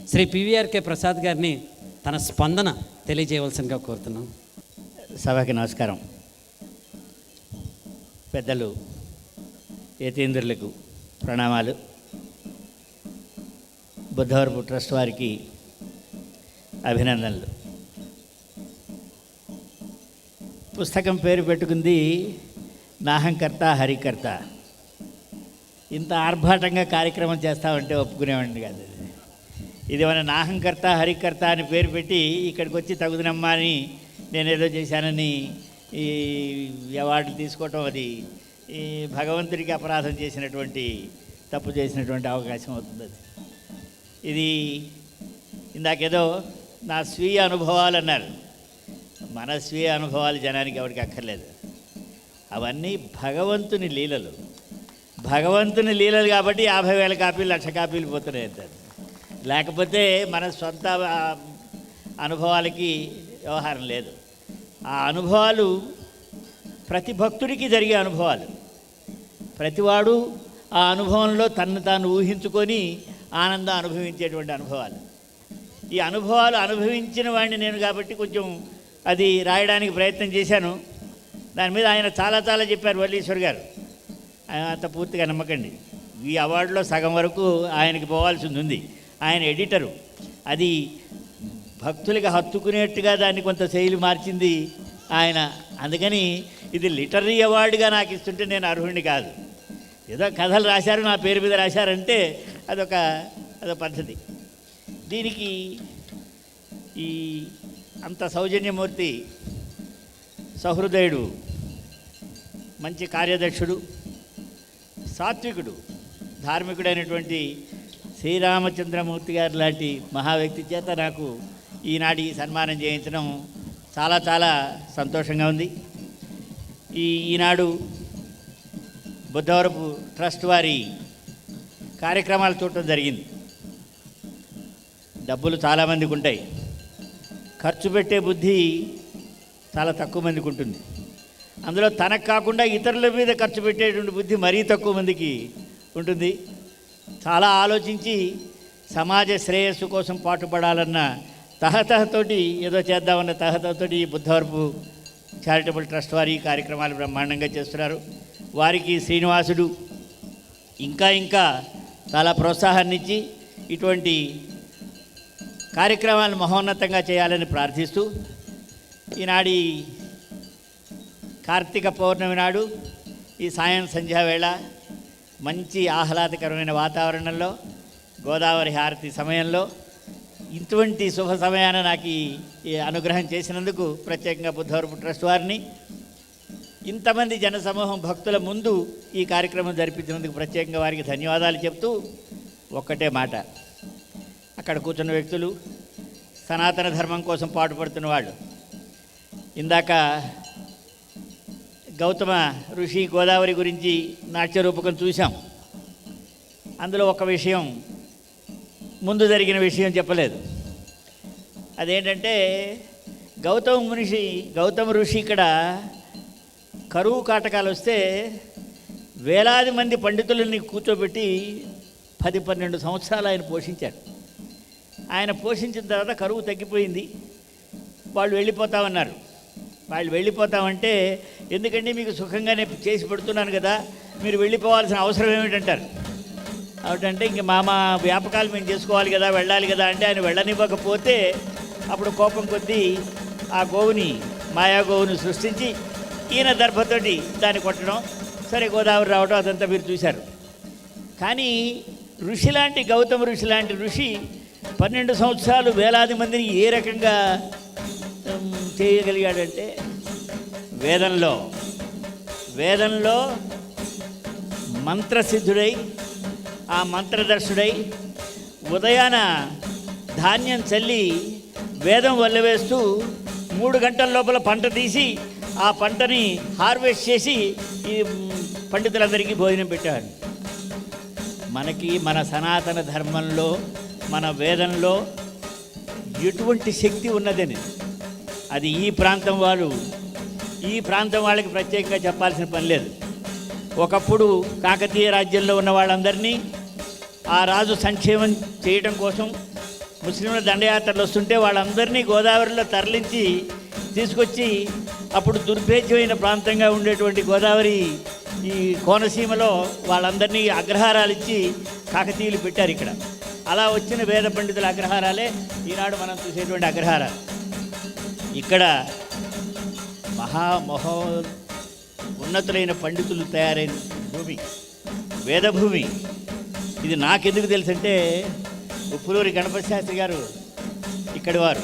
Shri PVRK Prasad గారిని తన స్పందన తెలియజేయవలసిందిగా కోరుతున్నాం. సభకి నమస్కారం. పెద్దలు యతీంద్రులకు ప్రణామాలు. బుద్ధవరపు ట్రస్ట్ వారికి అభినందనలు. పుస్తకం పేరు పెట్టుకుంది నాహంకర్త హరికర్త. ఇంత ఆర్భాటంగా కార్యక్రమం చేస్తామంటే ఒప్పుకునేవాడిని కాదు. ఇది మన నాహంకర్త హరికర్త అని పేరు పెట్టి ఇక్కడికి వచ్చి తగుదనమ్మా అని నేనేదో చేశానని ఈ అవార్డులు తీసుకోవటం, అది ఈ భగవంతుడికి అపరాధం చేసినటువంటి, తప్పు చేసినటువంటి అవకాశం అవుతుంది. అది ఇది ఇందాకేదో నా స్వీయ అనుభవాలు అన్నారు. మన స్వీయ అనుభవాలు జనానికి ఎవరికి అక్కర్లేదు. అవన్నీ భగవంతుని లీలలు. భగవంతుని లీలలు కాబట్టి 50,000 కాపీలు 1,00,000 కాపీలు పోతున్నాయి అంటారు. లేకపోతే మన సొంత అనుభవాలకి వ్యవహారం లేదు. ఆ అనుభవాలు ప్రతి భక్తుడికి జరిగే అనుభవాలు. ప్రతివాడు ఆ అనుభవంలో తన్ను తాను ఊహించుకొని ఆనందం అనుభవించేటువంటి అనుభవాలు. ఈ అనుభవాలు అనుభవించిన వాడిని నేను కాబట్టి కొంచెం అది రాయడానికి ప్రయత్నం చేశాను. దాని మీద ఆయన చాలా చాలా చెప్పారు. వల్లీశ్వర్ గారు అంత పూర్తిగా నమ్మకండి. ఈ అవార్డులో సగం వరకు ఆయనకి పోవాల్సింది ఉంది. ఆయన ఎడిటరు. అది భక్తులకి హత్తుకునేట్టుగా దాన్ని కొంత శైలి మార్చింది ఆయన. అందుకని ఇది లిటరీ అవార్డుగా నాకు ఇస్తుంటే నేను అర్హుడిని కాదు. ఏదో కథలు రాశారు, నా పేరు మీద రాశారంటే అదొక పద్ధతి. దీనికి ఈ అంత సౌజన్యమూర్తి, సహృదయుడు, మంచి కార్యదక్షుడు, సాత్వికుడు, ధార్మికుడైనటువంటి శ్రీరామచంద్రమూర్తి గారు లాంటి మహావ్యక్తి చేత నాకు ఈనాడు ఈ సన్మానం చేయించడం చాలా చాలా సంతోషంగా ఉంది. ఈనాడు బుద్ధవరపు ట్రస్ట్ వారి కార్యక్రమాలు చూడటం జరిగింది. డబ్బులు చాలామందికి ఉంటాయి, ఖర్చు పెట్టే బుద్ధి చాలా తక్కువ మందికి ఉంటుంది. అందులో తనకు కాకుండా ఇతరుల మీద ఖర్చు పెట్టేటువంటి బుద్ధి మరీ తక్కువ మందికి ఉంటుంది. చాలా ఆలోచించి సమాజ శ్రేయస్సు కోసం పాటుపడాలన్న తహతహతోటి, ఏదో చేద్దామన్న తహతహతోటి బుద్ధవరపు చారిటబుల్ ట్రస్ట్ వారి కార్యక్రమాలు బ్రహ్మాండంగా చేస్తున్నారు. వారికి శ్రీనివాసుడు ఇంకా ఇంకా చాలా ప్రోత్సాహాన్ని ఇచ్చి ఇటువంటి కార్యక్రమాలను మహోన్నతంగా చేయాలని ప్రార్థిస్తూ, ఈనాడు కార్తీక పౌర్ణమి నాడు ఈ సాయం సంధ్యావేళ మంచి ఆహ్లాదకరమైన వాతావరణంలో, గోదావరి హారతి సమయంలో, ఇటువంటి శుభ సమయాన నాకు ఈ అనుగ్రహం చేసినందుకు ప్రత్యేకంగా బుద్ధవరపు ట్రస్ట్ వారిని, ఇంతమంది జనసమూహం భక్తుల ముందు ఈ కార్యక్రమం జరిపించినందుకు ప్రత్యేకంగా వారికి ధన్యవాదాలు చెప్తూ, ఒక్కటే మాట, అక్కడ కూర్చున్న వ్యక్తులు సనాతన ధర్మం కోసం పాటుపడుతున్న వాళ్ళు. ఇందాక గౌతమ ఋషి గోదావరి గురించి నాట్యరూపకం చూసాం. అందులో ఒక విషయం, ముందు జరిగిన విషయం చెప్పలేదు. అదేంటంటే గౌతమ ఋషి ఇక్కడ కరువు కాటకాలు వస్తే వేలాది మంది పండితులని కూర్చోబెట్టి 10-12 సంవత్సరాలు ఆయన పోషించాడు. ఆయన పోషించిన తర్వాత కరువు తగ్గిపోయింది. వాళ్ళు వెళ్ళిపోతామన్నారు. వాళ్ళు వెళ్ళిపోతామంటే, ఎందుకంటే మీకు సుఖంగానే చేసి పెడుతున్నాను కదా, మీరు వెళ్ళిపోవాల్సిన అవసరం ఏమిటంటారు. ఏమిటంటే ఇంక మా వ్యాపకాలు మేము చేసుకోవాలి కదా, వెళ్ళాలి కదా అంటే ఆయన వెళ్ళనివ్వకపోతే అప్పుడు కోపం కొద్దీ ఆ గోవుని, మాయా గోవుని సృష్టించి ఈయన దర్భతోటి దాన్ని కొట్టడం, సరే గోదావరి రావడం, అదంతా మీరు చూశారు. కానీ గౌతమ ఋషి లాంటి ఋషి 12 సంవత్సరాలు వేలాది మందిని ఏ రకంగా చేయగలిగాడంటే, వేదంలో మంత్రసిద్ధుడై, ఆ మంత్రదర్శుడై, ఉదయాన ధాన్యం చల్లి వేదం వల్లవేస్తూ 3 గంటల లోపల పంట తీసి ఆ పంటని హార్వెస్ట్ చేసి ఈ పండితులందరికీ భోజనం పెట్టాడు. మనకి మన సనాతన ధర్మంలో, మన వేదంలో ఎటువంటి శక్తి ఉన్నదని అది ఈ ప్రాంతం వాళ్ళకి ప్రత్యేకంగా చెప్పాల్సిన పని లేదు. ఒకప్పుడు కాకతీయ రాజ్యంలో ఉన్న వాళ్ళందరినీ ఆ రాజు సంక్షేమం చేయడం కోసం ముస్లింల దండయాత్రలు వస్తుంటే వాళ్ళందరినీ గోదావరిలో తరలించి తీసుకొచ్చి అప్పుడు దుర్భేద్యమైన ప్రాంతంగా ఉండేటువంటి గోదావరి ఈ కోనసీమలో వాళ్ళందరినీ అగ్రహారాలు ఇచ్చి కాకతీయులు పెట్టారు ఇక్కడ. అలా వచ్చిన వేద పండితుల అగ్రహారాలే ఈనాడు మనం చూసేటువంటి అగ్రహారాలు. ఇక్కడ మహో ఉన్నతులైన పండితులు తయారైన భూమి వేదభూమి. ఇది నాకెందుకు తెలుసంటే ఉప్పులూరి గణపతి శాస్త్రి గారు ఇక్కడి వారు.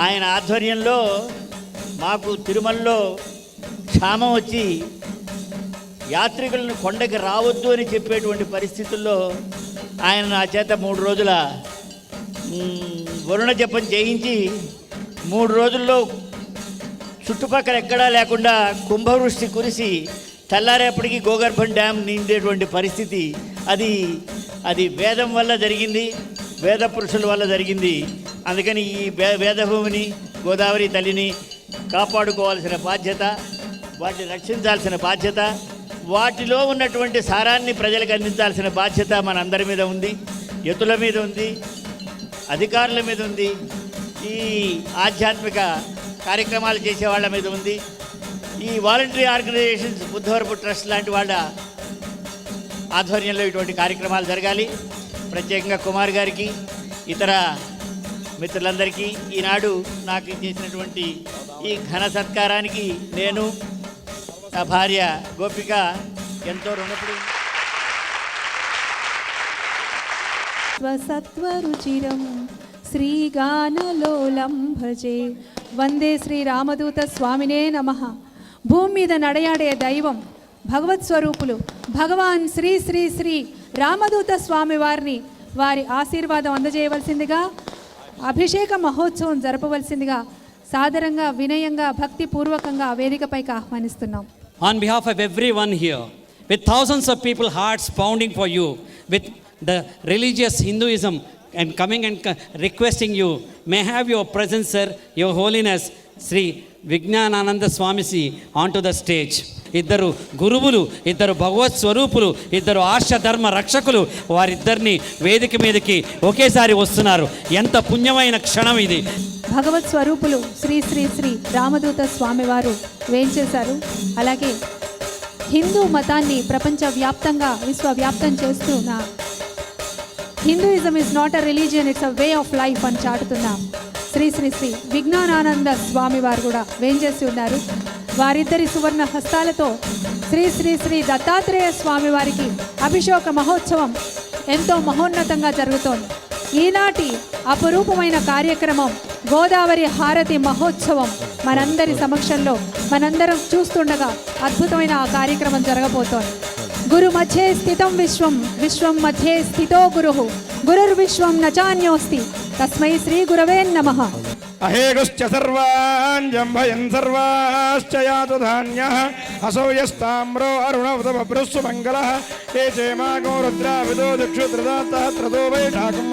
ఆయన ఆధ్వర్యంలో మాకు తిరుమలలో క్షామం వచ్చి యాత్రికులను కొండకి రావద్దు అని చెప్పేటువంటి పరిస్థితుల్లో ఆయన నా చేత 3 రోజుల వరుణ జపం చేయించి 3 రోజుల్లో చుట్టుపక్కల ఎక్కడా లేకుండా కుంభవృష్టి కురిసి తెల్లారేపటికి గోగర్భం డ్యామ్ నిండేటువంటి పరిస్థితి. అది వేదం వల్ల జరిగింది, వేద పురుషుల వల్ల జరిగింది. అందుకని ఈ వేదభూమిని గోదావరి తల్లిని కాపాడుకోవాల్సిన బాధ్యత, వాటిని రక్షించాల్సిన బాధ్యత, వాటిలో ఉన్నటువంటి సారాన్ని ప్రజలకు అందించాల్సిన బాధ్యత మనందరి మీద ఉంది, యతుల మీద ఉంది, అధికారుల మీద ఉంది, ఈ ఆధ్యాత్మిక కార్యక్రమాలు చేసే వాళ్ళ మీద ఉంది. ఈ వాలంటరీ ఆర్గనైజేషన్స్ బుద్ధవరపు ట్రస్ట్ లాంటి వాళ్ళ ఆధ్వర్యంలో ఇటువంటి కార్యక్రమాలు జరగాలి. ప్రత్యేకంగా కుమార్ గారికి, ఇతర మిత్రులందరికీ ఈనాడు నాకు చేసినటువంటి ఈ ఘన సత్కారానికి నేను, నా భార్య గోపిక ఎంతో రుణపడి. స్వసత్వరుచిరం శ్రీగానలోలం భజే వందే శ్రీరామదూత స్వామినే నమః. భూమి మీద నడయాడే దైవం భగవత్ స్వరూపులు భగవాన్ శ్రీ శ్రీ శ్రీ రామదూత స్వామి వారిని వారి ఆశీర్వాదం అందజేయవలసిందిగా, అభిషేక మహోత్సవం జరపవలసిందిగా సాదరంగా వినయంగా భక్తిపూర్వకంగా వేదికపైకి ఆహ్వానిస్తున్నాం. On behalf of everyone here, with thousands of people hearts pounding for you, with the religious Hinduism and coming and requesting you, may have your presence, sir, your holiness, Sri Vijnanananda Swamiji onto the stage. ఇద్దరు గురువులు, ఇద్దరు భగవత్ స్వరూపులు, ఇద్దరు ఆర్షధర్మ రక్షకులు, వారిద్దరిని వేదిక మీదకి ఒకేసారి వస్తున్నారు. ఎంత పుణ్యమైన క్షణం ఇది. భగవత్ స్వరూపులు శ్రీ శ్రీ శ్రీ రామదూత స్వామివారు వేంచేశారు. అలాగే హిందూ మతాన్ని ప్రపంచవ్యాప్తంగా విశ్వవ్యాప్తం చేస్తున్న Hinduism is not a religion, it's a way of life అని చాటుతున్న శ్రీ శ్రీ శ్రీ విజ్ఞానానంద స్వామి వారు కూడా వేంచేసి ఉన్నారు. వారిద్దరి సువర్ణ హస్తాలతో శ్రీ శ్రీ శ్రీ దత్తాత్రేయ స్వామి వారికి అభిషేక మహోత్సవం ఎంతో మహోన్నతంగా జరుగుతోంది. ఈనాటి అపురూపమైన కార్యక్రమం గోదావరి హారతి మహోత్సవం మనందరి సమక్షంలో మనందరం చూస్తుండగా అద్భుతమైన ఆ కార్యక్రమం జరగబోతోంది. గురు మధ్యే స్థితం విశ్వం, విశ్వం మధ్యే స్థితో గురుః, గురుర్విశ్వం నచాన్యోస్తి, తస్మై శ్రీ గురవే నమః. అహేగుశ్చ సర్వాన్ జంభయన్ సర్వాశ్చ యాతు ధాన్యః అసౌ యస్తామ్రో అరుణవతమభృస్సు మంగళః ఏ చేమాగో రుద్రావిదో దిక్షుత్రదాత్తః త్రదో వైఢాకం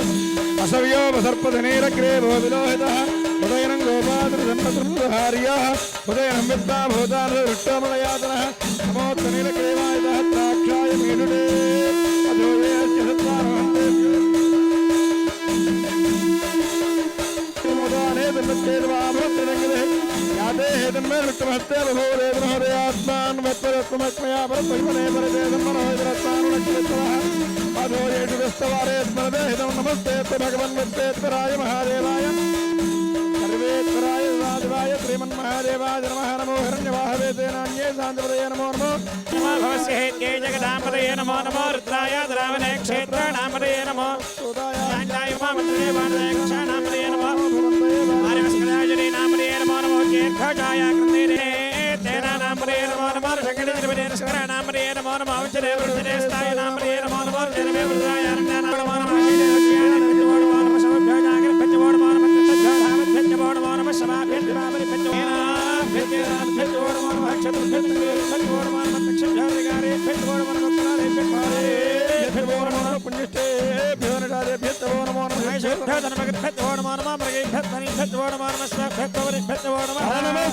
అసవ్యో వసర్పధనీరగ్రే భో విలోహితః ఉదయనం గోపాద్రజన్మతృహార్యః ఉదయనం విద్వా భూతానృష్టమలయాతనః నమోత్తనీలగ్రేవాయుధః త్రాక్షాయ మీనుడే అధోయేశ్చ సత్వానవంతేభ్యో భగవన్మత్తేశ్వరాయ మహాదేవాయ సర్వేశ్వరాయ సాధువాయ శ్రీమన్మహాదేవాయ నమః. నమో హిరణ్యవాహవేదేనాన్యే శాంతిపదయే నమో నమో భవస్యేత్యై జగదాంబదయే నమో నమో రుద్రాయ ద్రావణే క్షేత్రాణాంబదయే నమో శాంతాయ ఉమామంత్రే వాణక్షాణాంబదయే నమో ఆర్యస్కరాజనే నాంబదయే నమో నమో కేర్ఖాయ కృతేనే తేనానాంబదయే నమో నమో శంకరేశ్వరానాంబదయే నమో నమో అవచరే వృద్ధేస్తాయ నాంబదయే నమో నమో జనమే వృద్ధాయ అరణ్యానామ నమో నమో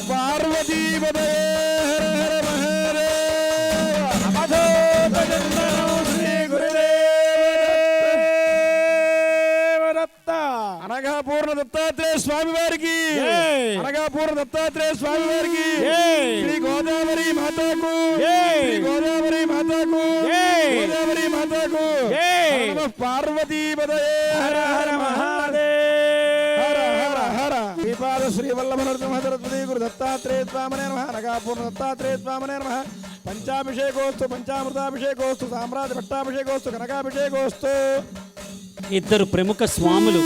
పార్వతీ శ్రీ గురుదేవ అనగా పూర్ణ దత్తాత్రేయ స్వామి వారికి, జై. అనగా పూర్ణ దత్తాత్రేయ స్వామి వారికి, జై. శ్రీ గోదావరి మాతాకు, జై. శ్రీ గోదావరి మాతాకు, జై. గోదావరి మాతాకు. జై. నమః పార్వతీపదయే. హర హర మహాదేవ్. హర హర హర. శ్రీపాద శ్రీ వల్లభ నరసింహ గురు దత్తాత్రేయ స్వామినే నమః. అనగా పూర్ణ దత్తాత్రేయ స్వామినే నమః. పంచాభిషేకోస్తు, పంచామృతాభిషేకోస్తు, సామ్రాజ్య పట్టాభిషేకోస్తు, కనకాభిషేకోస్తు. ఇద్దరు ప్రముఖ స్వాములు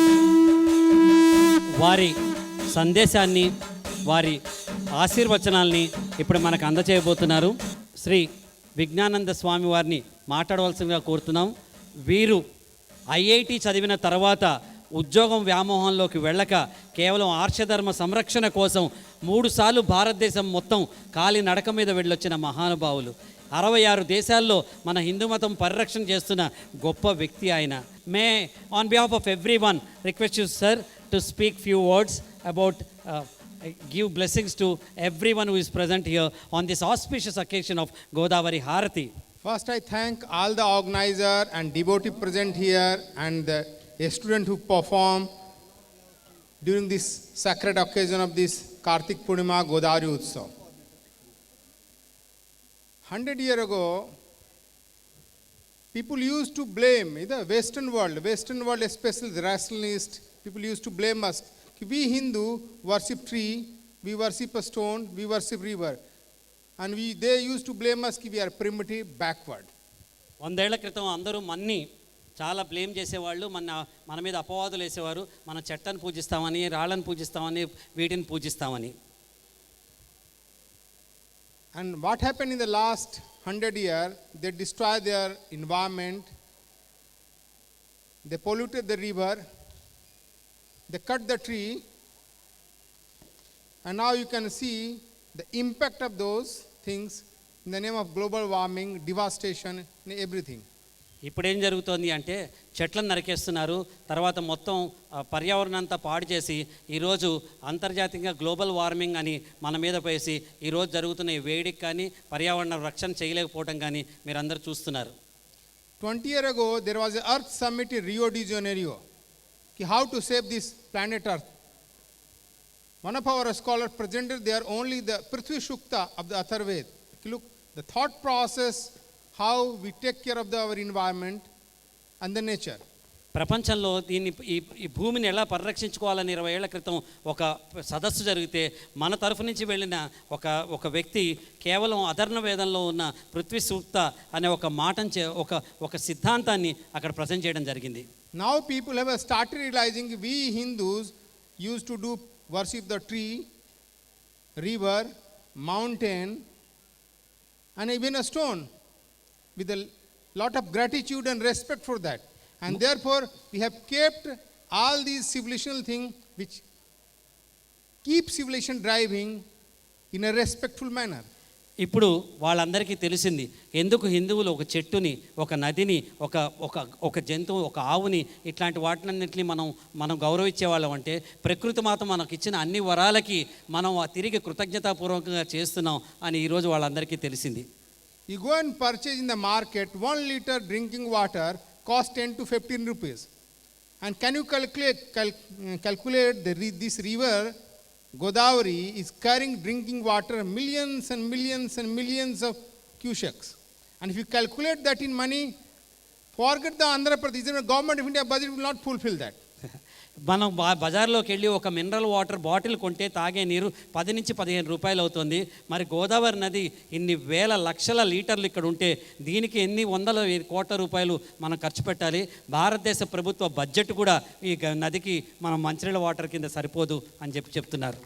వారి సందేశాన్ని, వారి ఆశీర్వచనాల్ని ఇప్పుడు మనకు అందచేయబోతున్నారు. శ్రీ విజ్ఞానంద స్వామి వారిని మాట్లాడవలసిందిగా కోరుతున్నాం. వీరు ఐఐటి చదివిన తర్వాత ఉద్యోగం వ్యామోహంలోకి వెళ్ళక కేవలం ఆర్షధర్మ సంరక్షణ కోసం 3 సార్లు భారతదేశం మొత్తం కాలి నడక మీద వెళ్ళొచ్చిన మహానుభావులు. 66 దేశాల్లో మన హిందూ మతం పరిరక్షణ చేస్తున్న గొప్ప వ్యక్తి ఆయన. May on behalf of everyone request you sir to speak few words about give blessings to everyone who is present here on this auspicious occasion of Godavari Harati. First, I thank all the organizer and devotee present here and a student who perform during this sacred occasion of this Kartik Purnima Godavari Utsav. 100 years ago, people used to blame the Western world especially the rationalist, people used to blame us. We Hindu worship tree, we worship a stone, we worship river. And they used to blame us that we are primitive, backward. 100 ఏళ్ల క్రితం అందరూ మన్ని చాలా blame చేసేవాళ్ళు, మన మీద అపవాదులు వేసేవారు. మనం చెట్టను పూజిస్తామని, రాళ్ళను పూజిస్తామని, వీటిని పూజిస్తామని. And what happened in the last 100 years, they destroyed their environment, they polluted the river, they cut the tree, and now you can see the impact of those things in the name of global warming, devastation, and everything. ఇప్పుడు ఏం జరుగుతోంది అంటే చెట్లను నరికేస్తున్నారు, తర్వాత మొత్తం పర్యావరణం అంతా పాడు చేసి ఈరోజు అంతర్జాతీయంగా గ్లోబల్ వార్మింగ్ అని మన మీద వేసి ఈరోజు జరుగుతున్న ఈ వేడికి కానీ పర్యావరణ రక్షణ చేయలేకపోవడం కానీ మీరందరూ చూస్తున్నారు. 20 years ago, there was an Earth Summit in Rio de Janeiro. How to save this planet Earth. One of our scholars presented there only the Prithvi Shukta of the Atharved. Look, the thought process, how we take care of our environment and the nature. ప్రపంచంలో దీన్ని ఈ భూమిని ఎలా పరిరక్షించుకోవాలని 20 ఏళ్ల క్రితం ఒక సదస్సు జరిగితే మన తరఫు నుంచి వెళ్ళిన ఒక వ్యక్తి కేవలం అధర్ణ వేదంలో ఉన్న పృథ్వీ సూక్త అనే ఒక మాటను ఒక సిద్ధాంతాన్ని అక్కడ ప్రజెంట్ చేయడం జరిగింది. Now people have started realizing we Hindus used to do worship the tree, river, mountain, and even a stone with a lot of gratitude and respect for that. And therefore, we have kept all these civilizational things which keep civilization driving in a respectful manner. ఇప్పుడు వాళ్ళందరికీ తెలిసింది ఎందుకు హిందువులు ఒక చెట్టుని, ఒక నదిని, ఒక జంతువు, ఒక ఆవుని, ఇట్లాంటి వాటినన్నింటినీ మనం గౌరవించేవాళ్ళం అంటే ప్రకృతి మాత మనకు ఇచ్చిన అన్ని వరాలకి మనం తిరిగి కృతజ్ఞతాపూర్వకంగా చేస్తున్నాం అని ఈరోజు వాళ్ళందరికీ తెలిసింది. You go and purchase in the market 1 liter drinking water cost 10 to 15 rupees. And can you calculate this river Godavari is carrying drinking water millions and millions and millions of cubics. And if you calculate that in money, forget the Andhra Pradesh, the government of India budget will not fulfill that. మనం బజార్లోకి వెళ్ళి ఒక mineral water bottle కొంటే తాగే నీరు 10 నుంచి 15 రూపాయలు అవుతుంది. మరి గోదావరి నది ఇన్ని వేల లక్షల లీటర్లు ఇక్కడ ఉంటే దీనికి ఎన్ని వందల కోట్ల రూపాయలు మనం ఖర్చు పెట్టాలి. భారతదేశ ప్రభుత్వ బడ్జెట్ కూడా ఈ నదికి మనం మంచినీళ్ళ వాటర్ కింద సరిపోదు అని చెప్తున్నారు.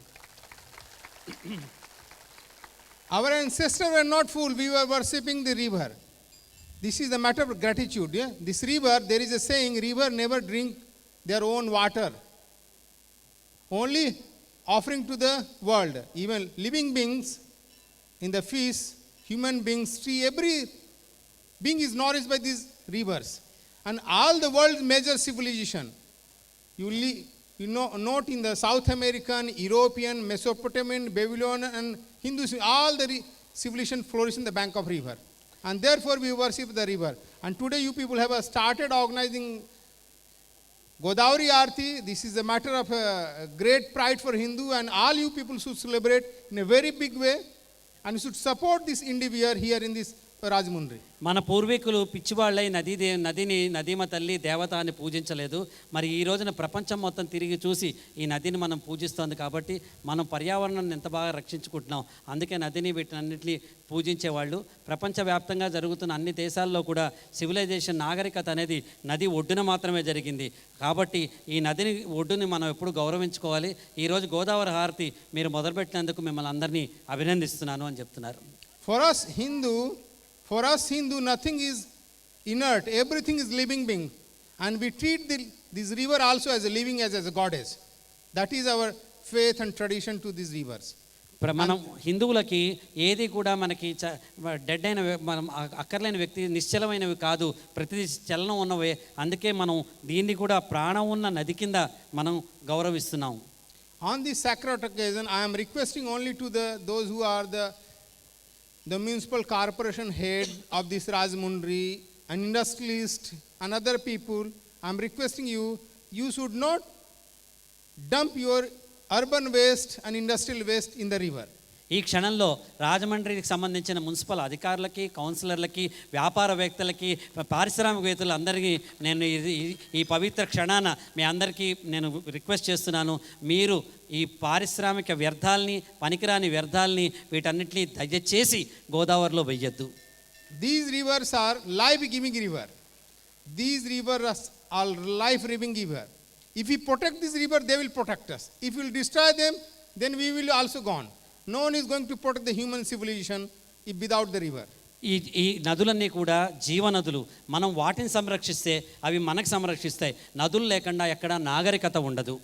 Our ancestors were not fools, we were worshipping the river. This is the matter of gratitude. Yeah? This river, there is a saying, river never drink their own water, only offering to the world. Even living beings in the fish, human beings, tree, every being is nourished by these rivers. And all the world's major civilization, you note in the South American, European, Mesopotamian, Babylonian and Hindus, all the civilization flourish in the bank of river. And therefore we worship the river. And today you people have started organizing Godavari Aarti, this is a matter of great pride for Hindu, and all you people should celebrate in a very big way, and you should support this individual here in this Rajamundri. మన పూర్వీకులు పిచ్చివాళ్ళై నదీమ తల్లి దేవత అని పూజించలేదు. మరి ఈ రోజున ప్రపంచం మొత్తం తిరిగి చూసి ఈ నదిని మనం పూజిస్తోంది కాబట్టి మనం పర్యావరణాన్ని ఎంత బాగా రక్షించుకుంటున్నాం. అందుకే నదిని వీటినన్నింటినీ పూజించేవాళ్ళు. ప్రపంచవ్యాప్తంగా జరుగుతున్న అన్ని దేశాల్లో కూడా సివిలైజేషన్ నాగరికత అనేది నది ఒడ్డున మాత్రమే జరిగింది. కాబట్టి ఈ నదిని ఒడ్డుని మనం ఎప్పుడు గౌరవించుకోవాలి. ఈరోజు గోదావరి హారతి మీరు మొదలుపెట్టినందుకు మిమ్మల్ని అందరినీ అభినందిస్తున్నాను అని చెప్తున్నారు. For us Hindu, nothing is inert, everything is living being, and we treat this river also as a living, as a goddess. That is our faith and tradition to these rivers. మనం హిందువులకి ఏది కూడా మనకి dead అయిన మనం అక్కర్లేని వ్యక్తి నిశ్చలమైనవి కాదు, ప్రతిదీ చలనం ఉన్నవే. అందుకే మనం దీన్ని కూడా ప్రాణం ఉన్న నది కింద మనం గౌరవిస్తున్నాం. On this sacred occasion, I am requesting only to those who are the municipal corporation head of this Rajamundri, an industrialist and other people, I am requesting you should not dump your urban waste and industrial waste in the river. ఈ క్షణంలో రాజమండ్రికి సంబంధించిన municipal అధికారులకి, కౌన్సిలర్లకి, వ్యాపారవేత్తలకి, పారిశ్రామికవేత్తలందరికీ నేను ఈ పవిత్ర క్షణాన మీ అందరికీ నేను రిక్వెస్ట్ చేస్తున్నాను. మీరు ఈ పారిశ్రామిక వ్యర్థాలని, పనికిరాని వ్యర్థాలని వీటన్నిటిని దయచేసి గోదావరిలో వెయ్యొద్దు. These rivers are life-giving river. These rivers are life-giving river. If we protect this river, they will protect us. If we will destroy them, then we will also gone. No one is going to protect the human civilization without the river. ఈ నదులన్నీ కూడా జీవనదులు. మనం వాటిని సంరక్షిస్తే అవి మనకు సంరక్షిస్తాయి. నదులు లేకుండా ఎక్కడ నాగరికత ఉండదు.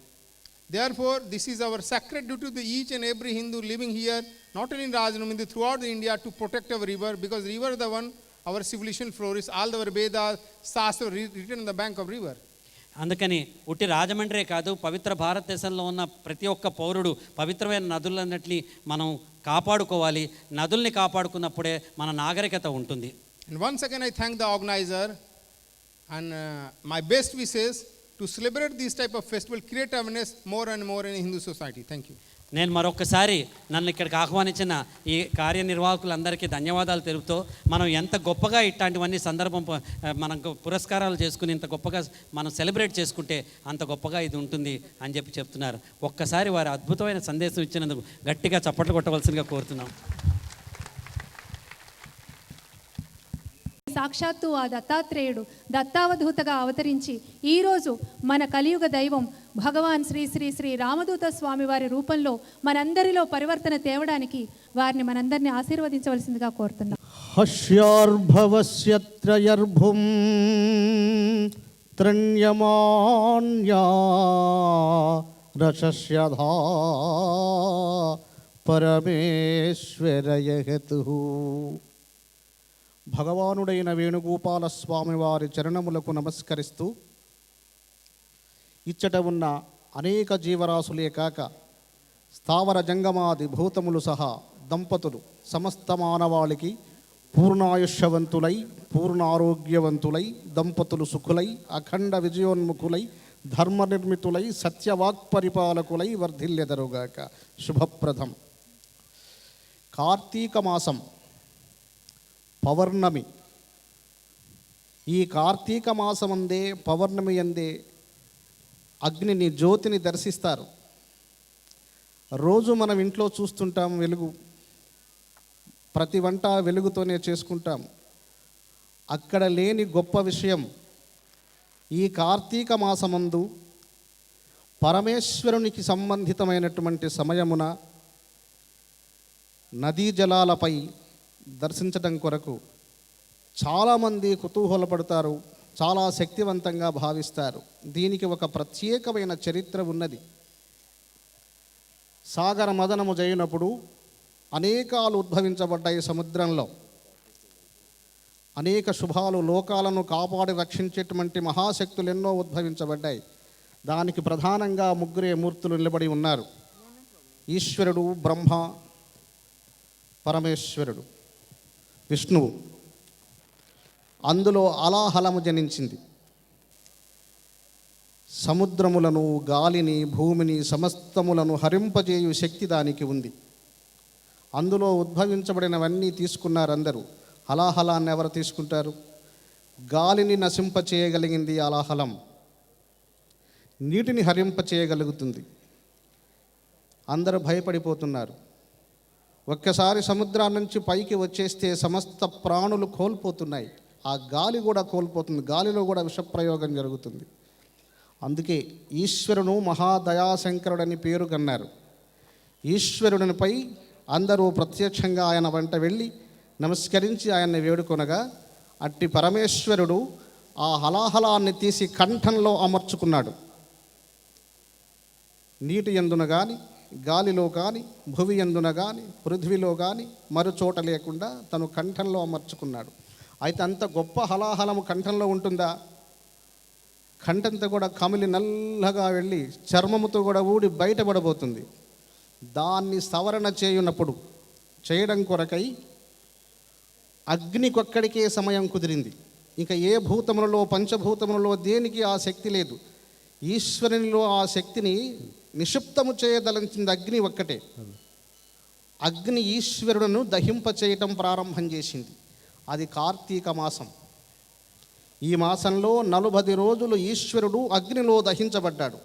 Therefore, this is our sacred duty to each and every Hindu living here, not only in Rajamundri, throughout India, to protect our river, because river is the one our civilization flourishes. All our Vedas, Shastra written in the bank of river. అందుకని ఉట్టి రాజమండ్రే కాదు, పవిత్ర భారతదేశంలో ఉన్న ప్రతి ఒక్క పౌరుడు పవిత్రమైన నదులన్నిటిని మనం కాపాడుకోవాలి. నదుల్ని కాపాడుకున్నప్పుడే మన నాగరికత ఉంటుంది. And once again I thank the organizer, and my best wishes to celebrate this type of festival, create awareness more and more in Hindu society. Thank you. నేను మరొకసారి నన్ను ఇక్కడికి ఆహ్వానించిన ఈ కార్యనిర్వాహకులందరికీ ధన్యవాదాలు తెలుపుతూ, మనం ఎంత గొప్పగా ఇట్లాంటివన్నీ సందర్భం మనం పురస్కారాలు చేసుకుని ఇంత గొప్పగా మనం సెలబ్రేట్ చేసుకుంటే అంత గొప్పగా ఇది ఉంటుంది అని చెప్తున్నారు. ఒక్కసారి వారి అద్భుతమైన సందేశం ఇచ్చినందుకు గట్టిగా చప్పట్లు కొట్టవలసిందిగా కోరుతున్నాం. సాక్షాత్తు ఆ దత్తాత్రేయుడు దత్తావధూతగా అవతరించి ఈరోజు మన కలియుగ దైవం భగవాన్ శ్రీ శ్రీ శ్రీ రామదూత స్వామి వారి రూపంలో మనందరిలో పరివర్తన తేవడానికి వారిని మనందరినీ ఆశీర్వదించవలసిందిగా కోరుతున్నాం. హస్యార్భవస్య త్రయర్భుం త్రణ్యమాన్యా రసస్యధా పరమేశ్వరయహతు. భగవానుడైన వేణుగోపాల స్వామి వారి చరణములకు నమస్కరిస్తూ, ఇచ్చట ఉన్న అనేక జీవరాశులే కాక స్థావర జంగమాది భూతములు సహా దంపతులు సమస్త మానవాళికి పూర్ణాయుష్యవంతులై, పూర్ణారోగ్యవంతులై, దంపతులు సుఖులై, అఖండ విజయోన్ముఖులై, ధర్మనిర్మితులై, సత్యవాక్పరిపాలకులై వర్ధిల్లెదరుగాక. శుభప్రదం. కార్తీక మాసం పౌర్ణమి. ఈ కార్తీక మాసమందే పౌర్ణమి అందే అగ్నిని, జ్యోతిని దర్శిస్తారు. రోజు మనం ఇంట్లో చూస్తుంటాం వెలుగు, ప్రతి వంట వెలుగుతోనే చేసుకుంటాం. అక్కడ లేని గొప్ప విషయం ఈ కార్తీక మాసమందు పరమేశ్వరునికి సంబంధితమైనటువంటి సమయమున నదీ జలాలపై దర్శించడం కొరకు చాలామంది కుతూహలపడతారు, చాలా శక్తివంతంగా భావిస్తారు. దీనికి ఒక ప్రత్యేకమైన చరిత్ర ఉన్నది. సాగర మదనము జరిగినప్పుడు అనేకాలు ఉద్భవించబడ్డాయి సముద్రంలో. అనేక శుభాలు, లోకాలను కాపాడి రక్షించేటువంటి మహాశక్తులు ఎన్నో ఉద్భవించబడ్డాయి. దానికి ప్రధానంగా ముగ్గురే మూర్తులు నిలబడి ఉన్నారు: ఈశ్వరుడు, బ్రహ్మ, పరమేశ్వరుడు, విష్ణువు. అందులో అలాహలము జనించింది. సముద్రములను, గాలిని, భూమిని, సమస్తములను హరింపజేయు శక్తి దానికి ఉంది. అందులో ఉద్భవించబడినవన్నీ తీసుకున్నారు అందరూ. హలాహలాన్ని ఎవరు తీసుకుంటారు? గాలిని నశింప చేయగలిగింది హలాహలం, నీటిని హరింప చేయగలుగుతుంది. అందరూ భయపడిపోతున్నారు. ఒక్కసారి సముద్రం నుంచి పైకి వచ్చేస్తే సమస్త ప్రాణులు కోల్పోతున్నాయి. ఆ గాలి కూడా కోల్పోతుంది. గాలిలో కూడా విషప్రయోగం జరుగుతుంది. అందుకే ఈశ్వరును మహాదయాశంకరుడని పేరు కన్నారు. ఈశ్వరునిపై అందరూ ప్రత్యక్షంగా ఆయన వెంట వెళ్ళి నమస్కరించి ఆయన్ని వేడుకొనగా అట్టి పరమేశ్వరుడు ఆ హలాహలాన్ని తీసి కంఠంలో అమర్చుకున్నాడు. నీటి యందున కానీ, గాలిలో కానీ, భువి యందున కానీ, పృథ్వీలో కానీ మరుచోట లేకుండా తను కంఠంలో అమర్చుకున్నాడు. అయితే అంత గొప్ప హలాహలము కంఠంలో ఉంటుందా? కంఠంతో కూడా కమిలి నల్లగా వెళ్ళి చర్మముతో కూడా ఊడి బయటపడబోతుంది. దాన్ని సవరణ చేయడం కొరకై అగ్నికొక్కడికే సమయం కుదిరింది. ఇంకా ఏ భూతములలో, పంచభూతములలో దేనికి ఆ శక్తి లేదు. ఈశ్వరునిలో ఆ శక్తిని నిక్షిప్తము చేయదలిచింది అగ్ని ఒక్కటే. అగ్ని ఈశ్వరుడును దహింప చేయటం ప్రారంభం చేసింది. అది కార్తీక మాసం. ఈ మాసంలో 40 రోజులు ఈశ్వరుడు అగ్నిలో దహించబడ్డాడు.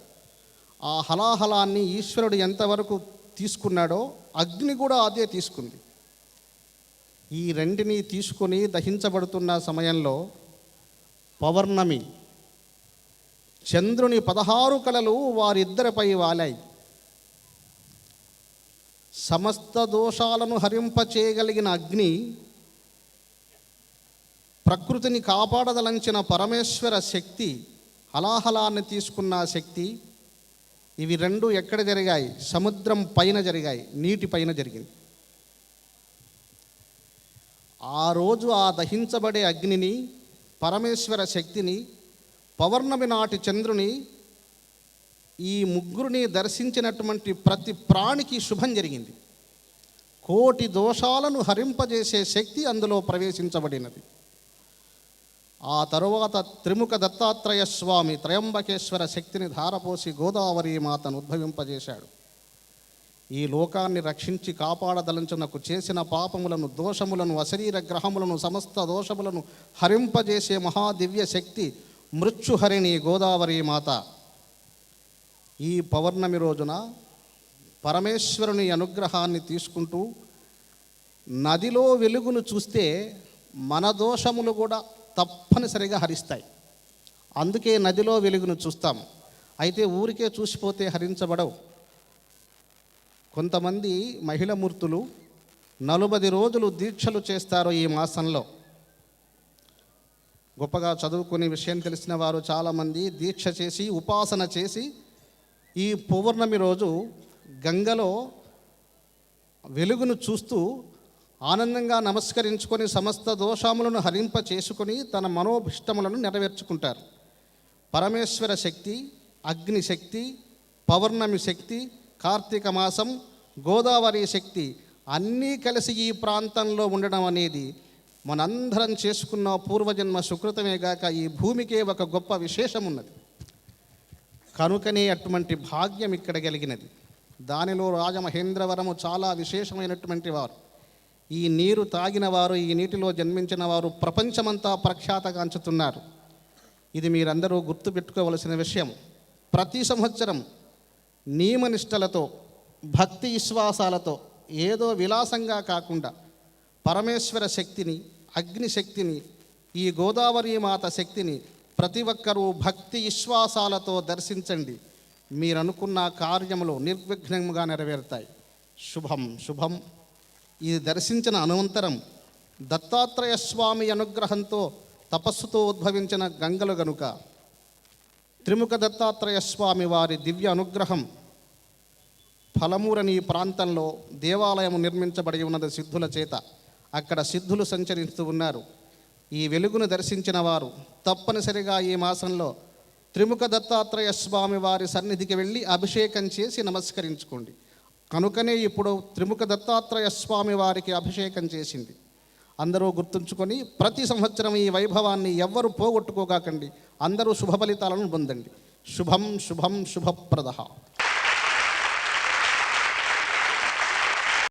ఆ హలాహలాన్ని ఈశ్వరుడు ఎంతవరకు తీసుకున్నాడో అగ్ని కూడా అదే తీసుకుంది. ఈ రెంటిని తీసుకొని దహించబడుతున్న సమయంలో పౌర్ణమి, చంద్రుని 16 కళలు వారిద్దరిపై వాలాయి. సమస్త దోషాలను హరింపచేయగలిగిన అగ్ని, ప్రకృతిని కాపాడదలంచిన పరమేశ్వర శక్తి, హలాహలాన్ని తీసుకున్న శక్తి, ఇవి రెండు ఎక్కడ జరిగాయి? సముద్రం పైన జరిగాయి, నీటి పైన జరిగింది. ఆ రోజు ఆ దహించబడే అగ్నిని, పరమేశ్వర శక్తిని, పౌర్ణమి నాటి చంద్రుని, ఈ ముగ్గురిని దర్శించినటువంటి ప్రతి ప్రాణికి శుభం జరిగింది. కోటి దోషాలను హరింపజేసే శక్తి అందులో ప్రవేశించబడినది. ఆ తరువాత త్రిముఖ దత్తాత్రేయ స్వామి త్రయంబకేశ్వర శక్తిని ధారపోసి గోదావరి మాతను ఉద్భవింపజేశాడు. ఈ లోకాన్ని రక్షించి కాపాడదలంచునకు చేసిన పాపములను, దోషములను, అశరీర గ్రహములను, సమస్త దోషములను హరింపజేసే మహాదివ్య శక్తి మృత్యుహరిణి గోదావరి మాత. ఈ పౌర్ణమి రోజున పరమేశ్వరుని అనుగ్రహాన్ని తీసుకుంటూ నదిలో వెలుగును చూస్తే మన దోషములు కూడా తప్పనిసరిగా హరిస్తాయి. అందుకే నదిలో వెలుగును చూస్తాం. అయితే ఊరికే చూసిపోతే హరించబడవు. కొంతమంది మహిళమూర్తులు 40 రోజులు దీక్షలు చేస్తారు ఈ మాసంలో. గొప్పగా చదువుకునే విషయం తెలిసిన వారు చాలామంది దీక్ష చేసి, ఉపాసన చేసి, ఈ పౌర్ణమి రోజు గంగలో వెలుగును చూస్తూ ఆనందంగా నమస్కరించుకొని సమస్త దోషములను హరింప చేసుకొని తన మనోభిష్టములను నెరవేర్చుకుంటారు. పరమేశ్వర శక్తి, అగ్ని శక్తి, పౌర్ణమి శక్తి, కార్తీక మాసం, గోదావరి శక్తి అన్నీ కలిసి ఈ ప్రాంతంలో ఉండడం అనేది మనందరం చేసుకున్న పూర్వజన్మ సుకృతమే గాక ఈ భూమికే ఒక గొప్ప విశేషం ఉన్నది. కనుకనే అటువంటి భాగ్యం ఇక్కడ కలిగినది. దానిలో రాజమహేంద్రవరము చాలా విశేషమైనటువంటి వారు. ఈ నీరు తాగిన వారు, ఈ నీటిలో జన్మించిన వారు ప్రపంచమంతా ప్రఖ్యాతగాంచుతున్నారు. ఇది మీరందరూ గుర్తుపెట్టుకోవలసిన విషయం. ప్రతి సంవత్సరం నియమనిష్టలతో, భక్తి విశ్వాసాలతో, ఏదో విలాసంగా కాకుండా పరమేశ్వర శక్తిని, అగ్ని శక్తిని, ఈ గోదావరి మాత శక్తిని ప్రతి ఒక్కరూ భక్తి విశ్వాసాలతో దర్శించండి. మీరనుకున్న కార్యములు నిర్విఘ్నంగా నెరవేరుతాయి. శుభం శుభం. ఇది దర్శించిన అనంతరం దత్తాత్రేయ స్వామి అనుగ్రహంతో తపస్సుతో ఉద్భవించిన గంగలు గనుక త్రిముఖ దత్తాత్రేయ స్వామి వారి దివ్య అనుగ్రహం ఫలమూరని ప్రాంతంలో దేవాలయం నిర్మించబడి ఉన్నది సిద్ధుల చేత. అక్కడ సిద్ధులు సంచరిస్తూ ఉన్నారు. ఈ వెలుగును దర్శించిన వారు తప్పనిసరిగా ఈ మాసంలో త్రిముఖ దత్తాత్రేయ స్వామి వారి సన్నిధికి వెళ్ళి అభిషేకం చేసి నమస్కరించుకోండి. కనుకనే ఇప్పుడు త్రిముఖ దత్తాత్రేయ స్వామి వారికి అభిషేకం చేసింది. అందరూ గుర్తుంచుకొని ప్రతి సంవత్సరం ఈ వైభవాన్ని ఎవ్వరూ పోగొట్టుకోగాకండి. అందరూ శుభ ఫలితాలను పొందండి. శుభం శుభం శుభప్రద.